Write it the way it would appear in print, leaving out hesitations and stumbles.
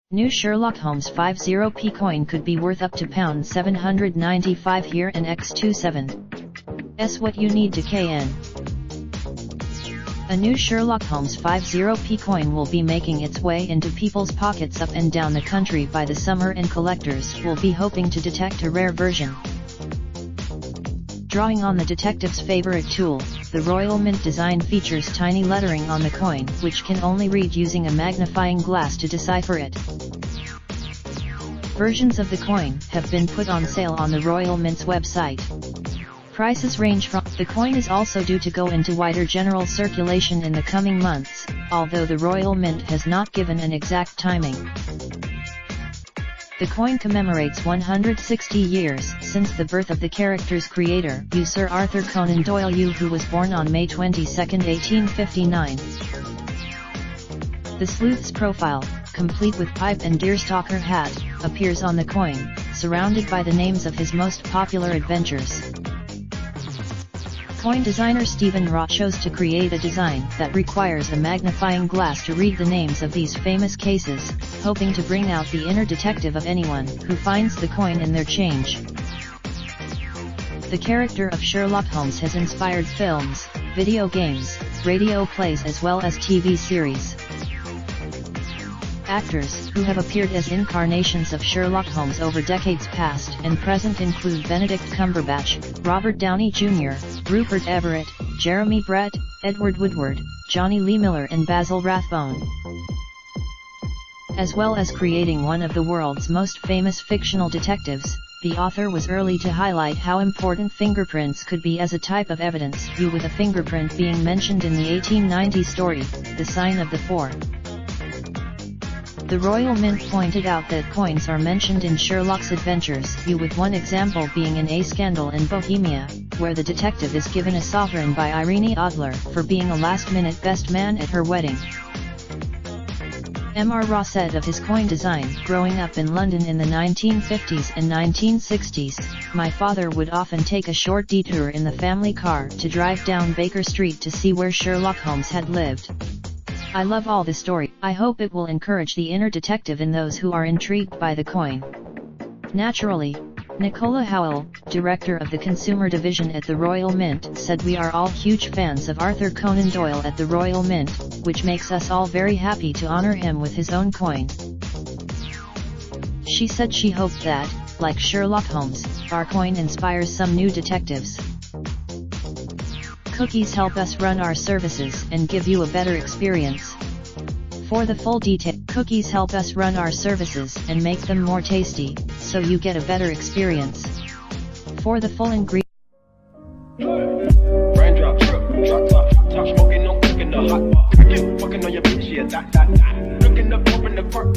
New Sherlock Holmes 50p coin could be worth up to £795 here in x27. S what you need to KN. A new Sherlock Holmes 50p coin will be making its way into people's pockets up and down the country by the summer, and collectors will be hoping to detect a rare version. Drawing on the detective's favorite tool, the Royal Mint design features tiny lettering on the coin, which can only read using a magnifying glass to decipher it. Versions of the coin have been put on sale on the Royal Mint's website. Prices range from. The coin is also due to go into wider general circulation in the coming months, although the Royal Mint has not given an exact timing. The coin commemorates 160 years since the birth of the character's creator, Sir Arthur Conan Doyle, who was born on May 22, 1859. The sleuth's profile, complete with pipe and deerstalker hat, appears on the coin, surrounded by the names of his most popular adventures. Coin designer Stephen Raw chose to create a design that requires a magnifying glass to read the names of these famous cases, hoping to bring out the inner detective of anyone who finds the coin in their change. The character of Sherlock Holmes has inspired films, video games, radio plays as well as TV series. Actors who have appeared as incarnations of Sherlock Holmes over decades past and present include Benedict Cumberbatch, Robert Downey Jr., Rupert Everett, Jeremy Brett, Edward Woodward, Johnny Lee Miller and Basil Rathbone. As well as creating one of the world's most famous fictional detectives, the author was early to highlight how important fingerprints could be as a type of evidence, with a fingerprint being mentioned in the 1890 story, The Sign of the Four. The Royal Mint pointed out that coins are mentioned in Sherlock's adventures, with one example being in A Scandal in Bohemia, where the detective is given a sovereign by Irene Adler for being a last-minute best man at her wedding. M.R. Raw said of his coin design, "Growing up in London in the 1950s and 1960s, my father would often take a short detour in the family car to drive down Baker Street to see where Sherlock Holmes had lived. I love all the story. I hope it will encourage the inner detective in those who are intrigued by the coin." Naturally, Nicola Howell, director of the consumer division at the Royal Mint, said, "We are all huge fans of Arthur Conan Doyle at the Royal Mint, which makes us all very happy to honor him with his own coin." She said she hoped that, like Sherlock Holmes, our coin inspires some new detectives. Cookies help us run our services and give you a better experience. For the full detail, cookies help us run our services and make them more tasty, so you get a better experience. For the full ingredient. Raindrop, drop top, smoking, no cooking the hot, cracking, fucking on your bitch, yeah, that. Looking up, open the park.